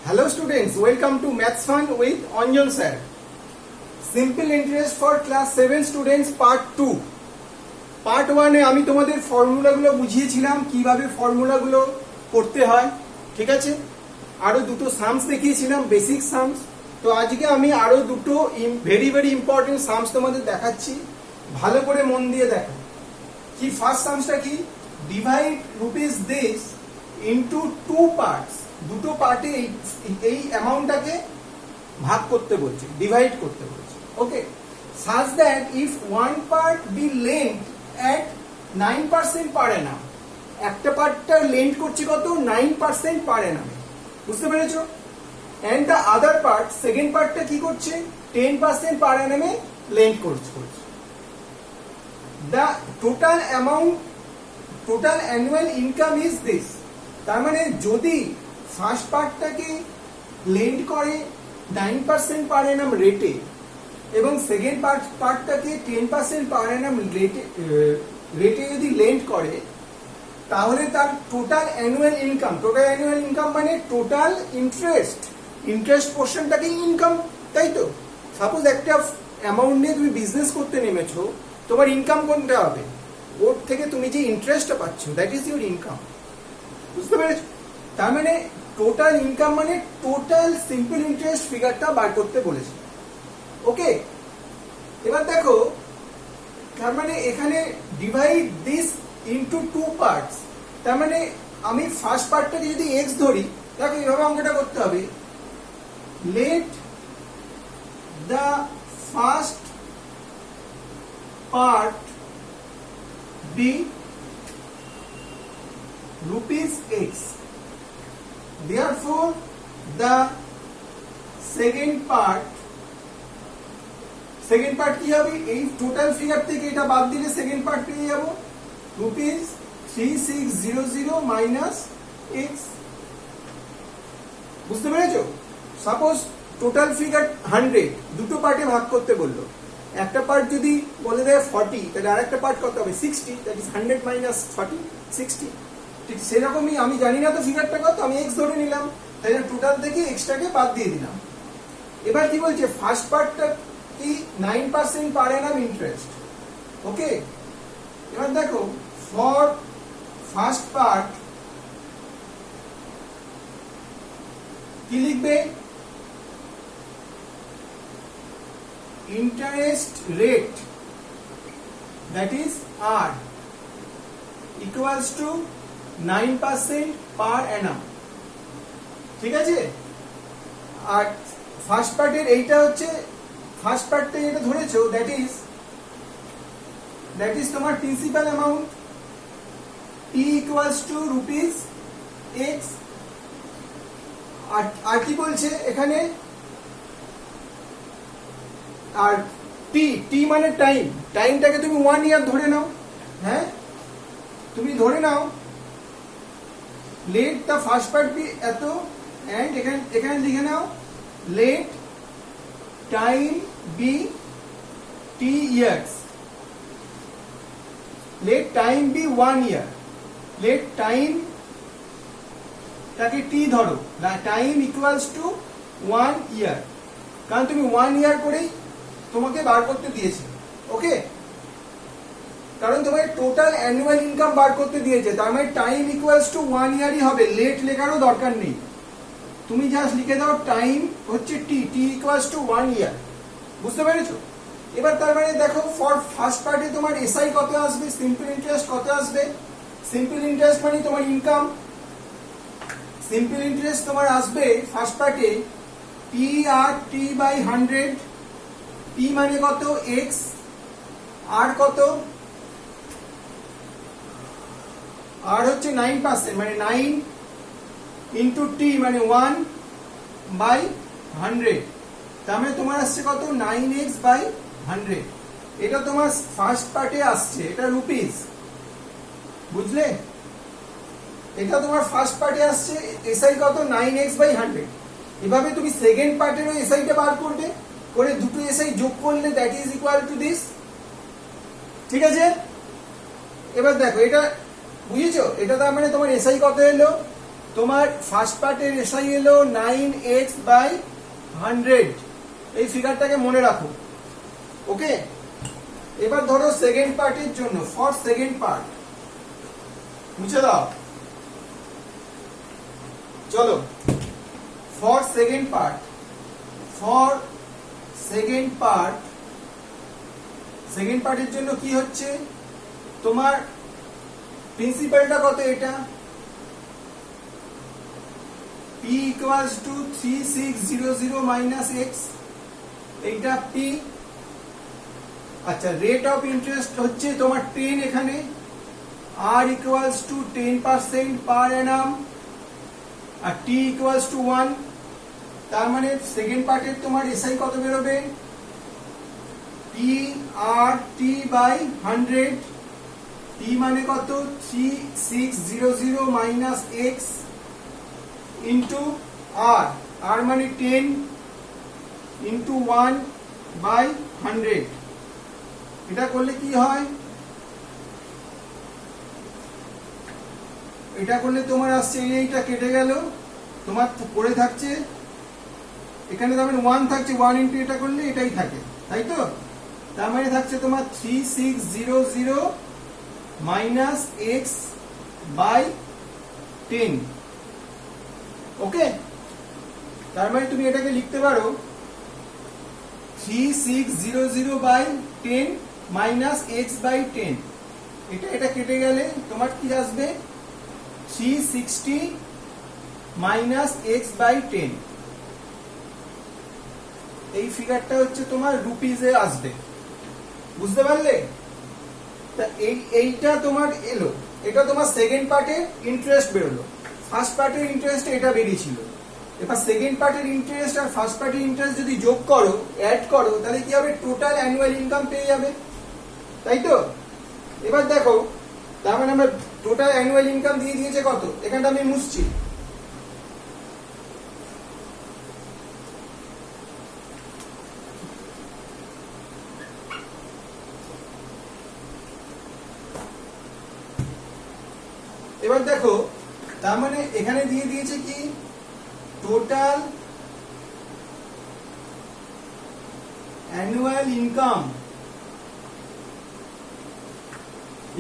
Hello students, welcome to Maths Fun with Anjan sir. Simple interest for class 7 students part 2. Part 1 এ আমি তোমাদের ফর্মুলাগুলো বুঝিয়েছিলাম কিভাবে ফর্মুলাগুলো করতে হয়, ঠিক আছে? আরো দুটো সামস দেখিয়েছিলাম, বেসিক সামস। তো আজকে আমি আরো দুটো ভেরি ভেরি ইম্পর্টেন্ট সামস তোমাদের দেখাচ্ছি, ভালো করে মন দিয়ে দেখো। কি ফার্স্ট সামসটা কি? Divide rupees this into two parts. দুটো পার্টে এই অ্যামাউন্টটাকে ভাগ করতে বলছে, ডিভাইড করতে বলছে। ওকে, such that if one part be lent at 9% per annum, একটা পার্টটা লেন্ট করছে কত? 9% per annum, বুঝতে পেরেছো? and the other part, second পার্টটা কি করছে? 10% per annum এ লেন্ট করছে। the total amount, total annual income is this। তার মানে যদি ফার্স্ট পার্টটাকে লেন্ড করে 9% পার অ্যানাম রেটে এবং সেকেন্ড পার্টটাকে 10% পার অ্যানাম রেটে যদি লেন্ড করে, তাহলে তার টোটাল অ্যানুয়াল ইনকাম মানে টোটাল ইন্টারেস্ট পোর্শনটাকে ইনকাম, তাই তো? সাপোজ একটা অ্যামাউন্ট নিয়ে তুমি বিজনেস করতে নেমেছো, তোমার ইনকাম কোনটা হবে? ওর থেকে তুমি যে ইন্টারেস্টটা পাচ্ছ, দ্যাট ইজ ইউর ইনকাম, বুঝতে পেরেছো? তার মানে টোটাল ইনকাম মানে টোটাল সিম্পল ইন্টারেস্ট ফিগারটা বার করতে বলেছে। ওকে, এবার দেখো, তার মানে এখানে divide this into two parts. তার মানে আমি ফার্স্ট পার্টটাকে যদি এক্স ধরি, দেখো এইভাবে অঙ্কটা করতে হবে। Let the first part be rupees x, therefore the second part কি হবে? এই টোটাল ফিগার থেকে এটা বাদ দিলে সেকেন্ড পার্ট পেয়ে যাব রুপিস 3600 মাইনাস x, বুঝতে পেরেছো? সাপোজ টোটাল ফিগার 100, দুটো পার্টে ভাগ করতে বললো। একটা পার্ট যদি বলে দেয় 40, তাহলে আরেকটা পার্ট কত হবে? 60, দ্যাট ইজ 100 মাইনাস 40, 60। ঠিক সেরকমই আমি জানি না তো ফিগারটা কত, আমি এক্স ধরে নিলাম, তাই টোটাল থেকে এক্সটাকে বাদ দিয়ে দিলাম। এবার কি বলছে? ফার্স্ট পার্টটা কি? 9% পার অ্যানাম ইন্টারেস্ট। ওকে, এবার দেখো, ফর ফার্স্ট পার্ট কি লিখবে? Interest rate, that is R, equals to 9% per annum, ঠিক আছে? আর ফার্স্ট পার্টের এইটা হচ্ছে, ফার্স্ট পার্টে যেটা ধরেছো, দ্যাট ইজ তোমার principal amount, T equals to rupees X. আর কি বলছে এখানে? আর টি মানে টাইমটাকে তুমি 1 ইয়ার ধরে নাও। হ্যাঁ, তুমি ধরে নাও let the first part be এত, এন্ড এখানে লিখে নাও let time be T years, let time be 1 year, let time তাকে টি ধরো, টাইম ইকুয়ালস টু 1 ইয়ার, কারণ তুমি 1 ইয়ার করেই তোমাকে বার করতে দিয়েছে। ওকে, কারণ তোমার টোটাল অ্যানুয়াল ইনকাম বার করতে দিয়েছে, তার মানে টাইম ইকুয়ালস টু 1 ইয়ারই হবে, লেট লেখারও দরকার নেই, তুমি জাস্ট লিখে দাও টাইম হচ্ছে টি ইকুয়ালস টু 1 ইয়ার, বুঝতে পেরেছো? এবার তার মানে দেখো, ফর ফার্স্ট পার্টে তোমার এসআই কত আসবে, সিম্পল ইন্টারেস্ট কত আসবে? সিম্পল ইন্টারেস্ট মানে তোমার ইনকাম, সিম্পল ইন্টারেস্ট তোমার আসবে ফার্স্ট পার্টে টি আর টি বাই 100, টি মানে কত? এক্স, আর কত? আর হচ্ছে 9%, মানে 9 ইন্টু টি মানে 1 বাই 100, তার মানে তোমার আসছে কত? 9x by 100। এটা তোমার ফার্স্ট পার্টে আসছে, এটা রুপিস, বুঝলে? এটা তোমার ফার্স্ট পার্টে আসছে, এসআই কত? 9x by 100। এভাবে তুমি সেকেন্ড পার্টেরও এসআইটা বার করবে, করে দুটো এসআই যোগ করলে that is equal to this, ঠিক আছে? এবার দেখো, এটা বুঝেছো? এটা তার মানে তোমার এসআই কত এলো? তোমার ফার্স্ট পার্টের এসআই এলো 9x/100, এই ফিগারটাকে মনে রাখো। ওকে, এবার ধরো সেকেন্ড পার্টের জন্য, ফর সেকেন্ড পার্ট মুছে দাও। চলো, ফর সেকেন্ড পার্ট, সেকেন্ড পার্টের জন্য কি হচ্ছে তোমার প্রিন্সিপালটা কত? এটা p equals to 3600 minus x, এইটা p। আচ্ছা, রেট অফ ইন্টারেস্ট হচ্ছে তোমার 10, এখানে r equals to 10% per annum, R t equals to 1। তার মানে সেকেন্ড পার্টের তোমার এসআই কত বেরোবে? p r t by 100, t মানে কত? 3600 minus x into r মানে 10 into 1 by 100। এটা করলে কি হয়? এটা করলে তোমার আসছে এইটা কেটে গেল, তোমার পড়ে থাকছে এখানে, তার মানে 1 থাকছে, 1 ইন্টু এটা করলে এটাই থাকে, তাই তো? তার মানে থাকছে তোমার 3600 মাইনাস এক্স বাই 10। ওকে, তার মানে তুমি এটাকে লিখতে পারো 3600 বাই 10 মাইনাস এক্স বাই 10। এটা কেটে গেলে তোমার কি আসবে? 360 মাইনাস এক্স বাই 10। এই ফিগারটা হচ্ছে তোমার রুপিজে আসবে, বুঝতে পারলে? তা এইটা তোমার এলো, এটা তোমার সেকেন্ড পার্টে ইন্টারেস্ট বেরোলো। ফার্স্ট পার্টের ইন্টারেস্ট এটা বেরিয়েছিল। এবার সেকেন্ড পার্টের ইন্টারেস্ট আর ফার্স্ট পার্টের ইন্টারেস্ট যদি যোগ করো, অ্যাড করো, তাহলে কি হবে? টোটাল অ্যানুয়াল ইনকাম পেয়ে যাবে, তাই তো? এবার দেখো, তার মানে আমরা টোটাল অ্যানুয়াল ইনকাম দিয়ে দিয়েছে কত? এখানটা আমি মুছছি। এবার দেখো, তার মানে এখানে দিয়ে দিয়েছে কি? Total annual income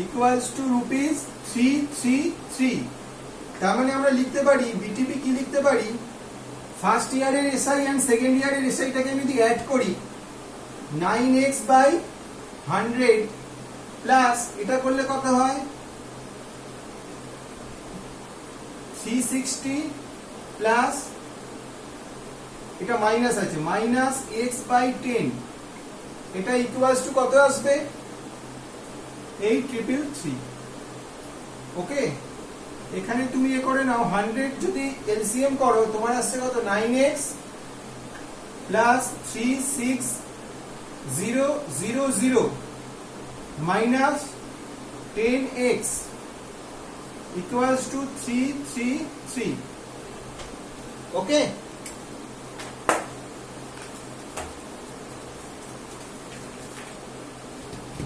equals to rupees 333। তার মানে আমরা লিখতে পারি, বিটিপি কি লিখতে পারি? ফার্স্ট ইয়ারের এসআই এন্ড সেকেন্ড ইয়ারের এসআইটাকে আমি যদি অ্যাড করি 9x/100 প্লাস এটা করলে কত হয়? 360 প্লাস এটা মাইনাস আছে, মাইনাস x/10, এটা ইকুয়ালস টু কত আসবে? 8333। ওকে, এখানে তুমি এ করে নাও, 100 যদি এলসিএম করো তোমার আসছে কত? 9x plus 36000 minus 10x equals to 333। ওকে,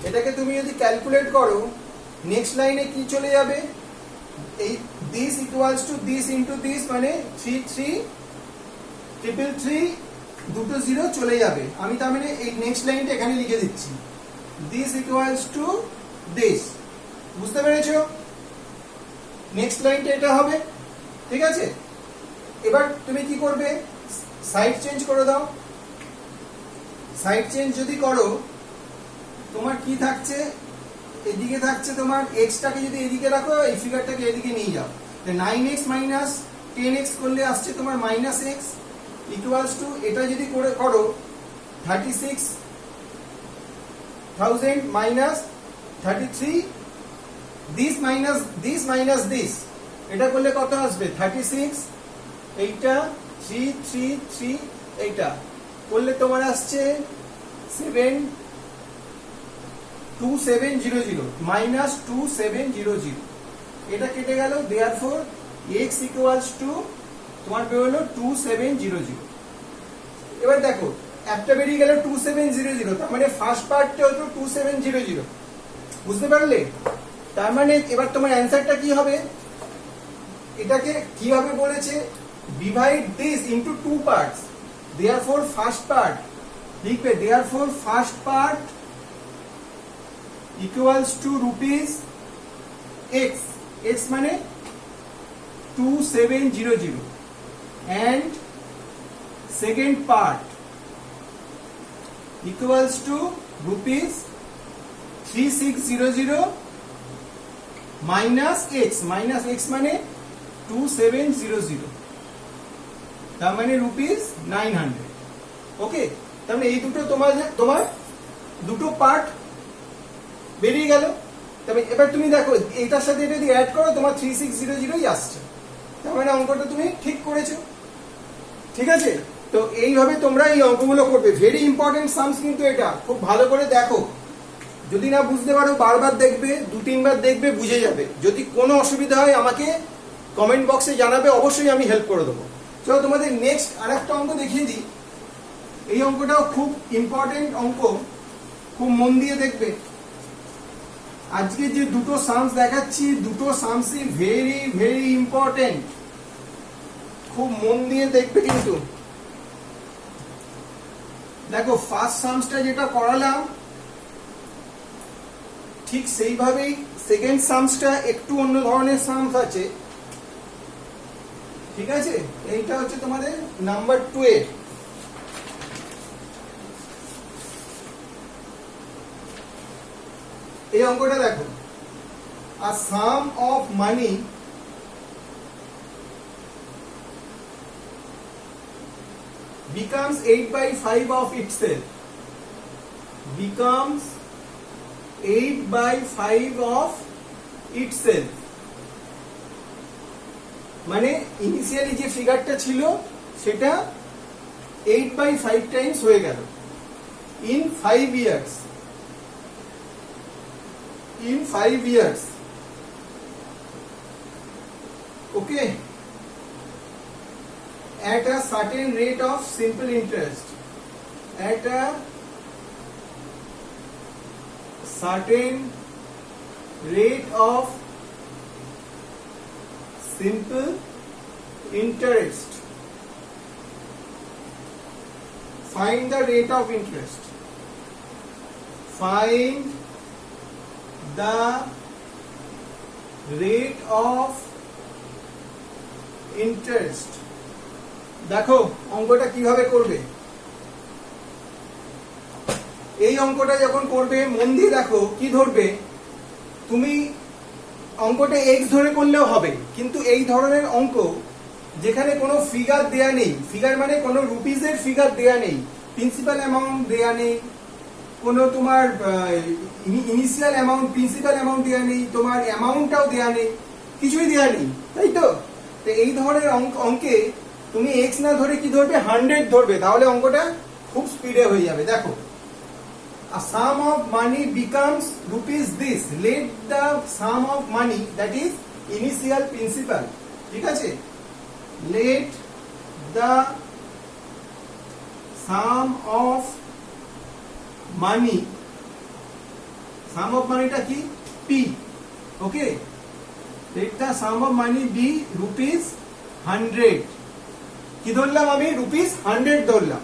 এটাকে তুমি যদি ক্যালকুলেট করো, নেক্সট লাইনে কি চলে যাবে? এই this equals to this into this, মানে 33333 দুটো জিরো চলে যাবে। আমি তার মানে এই নেক্সট লাইনটা এখানে লিখে দিচ্ছি, this equals to this। বুঝতে পেরেছো? নেক্সট লাইনটা এটা হবে, ঠিক আছে? এবার তুমি কি করবে? সাইড চেঞ্জ করে দাও। সাইড চেঞ্জ যদি করো, তোমার কি থাকছে? এদিকে থাকছে তোমার এক্সটাকে যদি এদিকে রাখো, এই ফিগারটাকে এদিকে নিয়ে যাও, 9x মাইনাস 10x করলে আসছে তোমার মাইনাস এক্স ইকুয়ালস টু, এটা যদি করে করো 36,000 মাইনাস 33, দিস মাইনাস দিস, এটা করলে কত আসবে? 36, এইটা 333, এইটা করলে তোমার আসছে 2700 মাইনাস 2700, এটা কেটে গেল। দেয়ারফর x ইকুয়ালস টু তোমার বেরোলো 2700। এবার দেখো, একটা বেরিয়ে গেল 2700, তার মানে ফার্স্ট পার্টটা হলো 2700। বুঝতে পারলে? তার মানে এবার তোমার অ্যান্সারটা কি হবে? এটাকে কিভাবে বলেছে, divide this into two parts, therefore first part লিখবে, therefore first part equals to rupees X, X মানে 2700, and second part equals to rupees 3600 minus x মানে 2700, তার মানে রুপিস 900। ওকে, তার মানে এই দুটো তোমার দুটো পার্ট বেরিয়ে গেল। তবে এবার তুমি দেখো এটার সাথে এটা যদি অ্যাড করো তোমার 3600ই আসছে, তার মানে অঙ্কটা তুমি ঠিক করেছো। ঠিক আছে, তো এইভাবে তোমরা এই অঙ্কগুলো করবে। ভেরি ইম্পর্টেন্ট সামস, কিন্তু এটা খুব ভালো করে দেখো। যদি না বুঝতে পারো বারবার দেখবে, 2-3 বার দেখবে, বুঝে যাবে। যদি কোনো অসুবিধা হয় আমাকে কমেন্ট বক্সে জানাবে, অবশ্যই আমি হেল্প করে দেবো। চলো তোমাদের নেক্সট আরেকটা অঙ্ক দেখিয়ে দিই। এই অঙ্কটাও খুব ইম্পর্টেন্ট অঙ্ক, খুব মন দিয়ে দেখবে। আজকে যে দুটো সামস দেখাচ্ছি, দুটো সামসই ভেরি ভেরি ইম্পর্টেন্ট, খুব মন দিয়ে দেখবে। কিন্তু দেখো ফার্স্ট সামসটা যেটা করালাম ঠিক সেইভাবেই সেকেন্ড সামসটা একটু অন্য ধরনের সামস আছে। ঠিক আছে, এইটা হচ্ছে তোমাদের নাম্বার 12। এই অঙ্কটা দেখো, a sum of money becomes 8/5 of itself, becomes 8/5 of itself, মানে ইনিশিয়ালি যে ফিগারটা ছিল সেটা 8/5 টাইমস হয়ে গেল in 5 years, in 5 years. Okay, at a certain rate of simple interest, at a certain rate of simple interest. Find the rate of interest. Find the rate of interest. দেখো অঙ্কটা কিভাবে করবে। এই অঙ্কটা যখন করবে মন দিয়ে দেখো, কি ধরবে তুমি, অঙ্কটা এক্স ধরে করলেও হবে, কিন্তু এই ধরনের অঙ্ক যেখানে কোনো ফিগার দেয়া নেই, ফিগার মানে কোনো রুপিসের ফিগার দেয়া নেই, প্রিন্সিপাল অ্যামাউন্ট দেয়া নেই, কোনো তোমার ইনিশিয়াল অ্যামাউন্ট প্রিন্সিপাল অ্যামাউন্ট দেয়া নেই, তোমার অ্যামাউন্টটাও দেয়া নেই, কিছুই দেয়া নেই, তাই তো। এই ধরনের অঙ্কে তুমি এক্স না ধরে কি ধরবে, 100 ধরবে, তাহলে অঙ্কটা খুব স্পিডে হয়ে যাবে। দেখো, a sum of money becomes rupees this, let the sum of money, that is initial principal, ঠিক আছে, let the sum of money, sum of money টা কি, p, okay, let the sum of money be rupees 100, কি ধরলাম আমি, rupees 100 ধরলাম।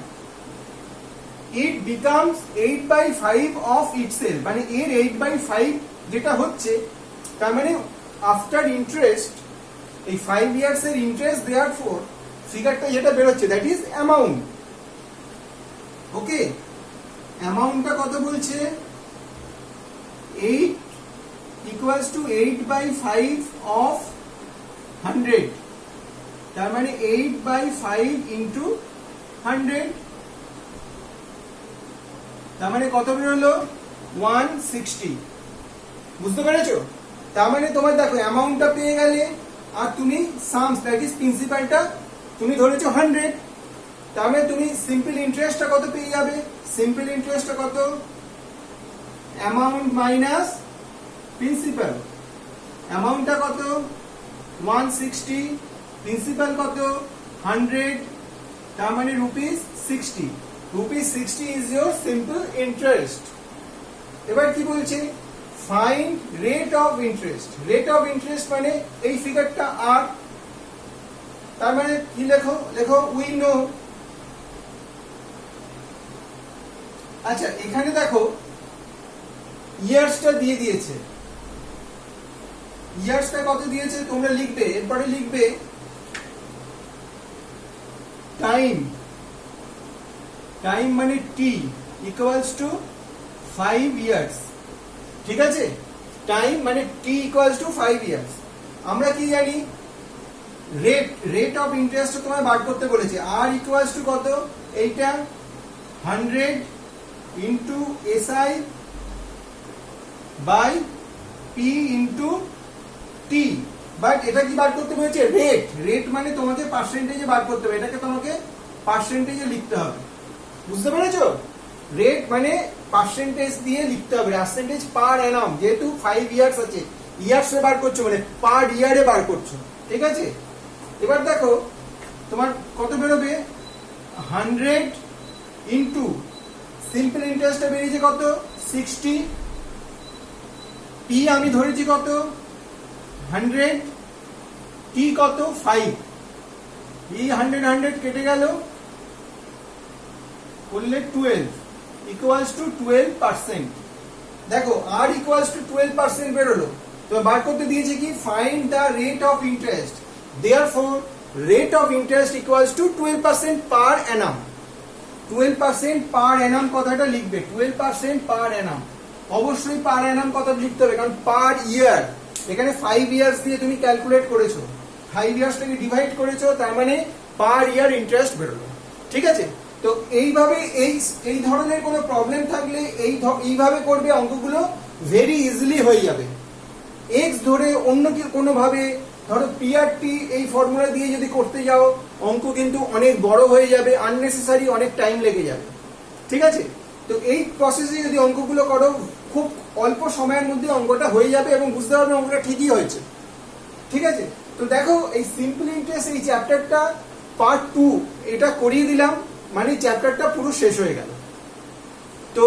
it becomes 8/5 of itself, মানে এর 8/5 যেটা হচ্ছে, তার মানে আফটার ইন্টারেস্ট, এই 5 ইয়ার্স এর ইন্টারেস্ট দেওয়ার পর ফিগারটা যেটা বেরোচ্ছে দ্যাট ইজ অ্যামাউন্ট। ওকে, অ্যামাউন্টটা কত বলছে, 8 equals to 8/5 of 100, তার মানে 8/5 into 100, তার মানে কত বেরোলো, 160। বুঝতে পেরেছো? তার মানে তোমার দেখো অ্যামাউন্টটা পেয়ে গেলে, আর তুমি সামস দ্যাট ইজ প্রিন্সিপালটা তুমি ধরেছো 100, তার মানে তুমি সিম্পল ইন্টারেস্টটা কত পেয়ে যাবে, সিম্পল ইন্টারেস্টটা কত, অ্যামাউন্ট মাইনাস প্রিন্সিপাল, অ্যামাউন্টটা কত 160, প্রিন্সিপাল কত 100, তার মানে rupees 60, rupees 60 is your simple interest. এবার কি বলছে, find rate of interest, rate of interest মানে এই ফিগারটা আর তার মানে কি লেখো, লেখো উই নো। আচ্ছা এখানে দেখো ইয়ার্সটা দিয়ে দিয়েছে, ইয়ার্সটা কত দিয়েছে তোমরা লিখবে, এরপরে লিখবে টাইম, টাইম মানে টি ইকুয়ালস টু 5 ইয়ার্স। ঠিক আছে, টাইম মানে টি ইকুয়ালস টু 5 ইয়ার্স। আমরা কি জানি, রেট, রেট অফ ইন্টারেস্ট তোমায় বার করতে বলেছে, আর ইকুয়ালস টু কত, এইটা 100 into SI by P into T. But এটা কি বার করতে বলেছে, রেট, রেট মানে তোমাকে পার্সেন্টেজে বার করতে হবে, এটাকে তোমাকে পার্সেন্টেজে লিখতে হবে, বুঝতে পেরেছো? রেট মানে পার্সেন্টেজ দিয়ে লিখতে হবে, পার্সেন্টেজ পার অ্যানাম, যেহেতু 5 ইয়ার্স আছে, ইয়ার্সে বার করছো মানে পার ইয়ারে বার করছো। ঠিক আছে, এবার দেখো তোমার কত বেরোবে, 100 ইন্টু সিম্পল ইন্টারেস্টটা বেরিয়েছে কত 60, পি আমি ধরেছি কত 100, টি কত 5, এই 100 কেটে গেল, করলে 12 ইকুয়ালস টু 12%। দেখো আর ইকুয়ালস টু 12% বেরোলো, তো বার করতে দিয়েছে কি, find the rate of interest, therefore rate of interest equals to 12% পার অ্যানাম। 12% পার অ্যানাম কথাটা লিখবে, 12% পার অ্যানাম, অবশ্যই পার অ্যানাম কথা লিখতে হবে, কারণ পার ইয়ার, এখানে 5 ইয়ার্স দিয়ে তুমি ক্যালকুলেট করেছো, 5 ইয়ার্সটাকে ডিভাইড করেছো, তার মানে পার ইয়ার ইন্টারেস্ট বেরোলো। ঠিক আছে, তো এইভাবে এই ধরনের কোনো প্রবলেম থাকলে এইভাবে করবে, অঙ্কগুলো ভেরি ইজিলি হয়ে যাবে। এক্স ধরে অন্য কোনো ভাবে ধরো পিআরটি এই ফর্মুলা দিয়ে যদি করতে যাও, অঙ্ক কিন্তু অনেক বড় হয়ে যাবে, আননেসেসারি অনেক টাইম লেগে যাবে। ঠিক আছে, তো এই প্রসেসে যদি অঙ্কগুলো করো, খুব অল্প সময়ের মধ্যে অঙ্কটা হয়ে যাবে এবং বুঝতে পারবে অঙ্কটা ঠিকই হয়েছে। ঠিক আছে, তো দেখো এই সিম্পল ইন্টারেস্ট এই চ্যাপ্টারটা পার্ট 2 এটা করিয়ে দিলাম, মানে চ্যাপ্টারটা পুরো শেষ হয়ে গেল। তো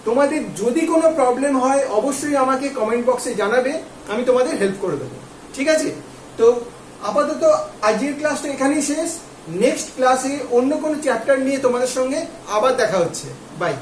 তোমাদের যদি কোনো প্রবলেম হয় অবশ্যই আমাকে কমেন্ট বক্সে জানাবে, আমি তোমাদের হেল্প করে দেবো। ঠিক আছে, তো আপাতত আজকের ক্লাসটা এখানেই শেষ, নেক্সট ক্লাসে অন্য কোনো চ্যাপ্টার নিয়ে তোমাদের সঙ্গে আবার দেখা হচ্ছে, বাই।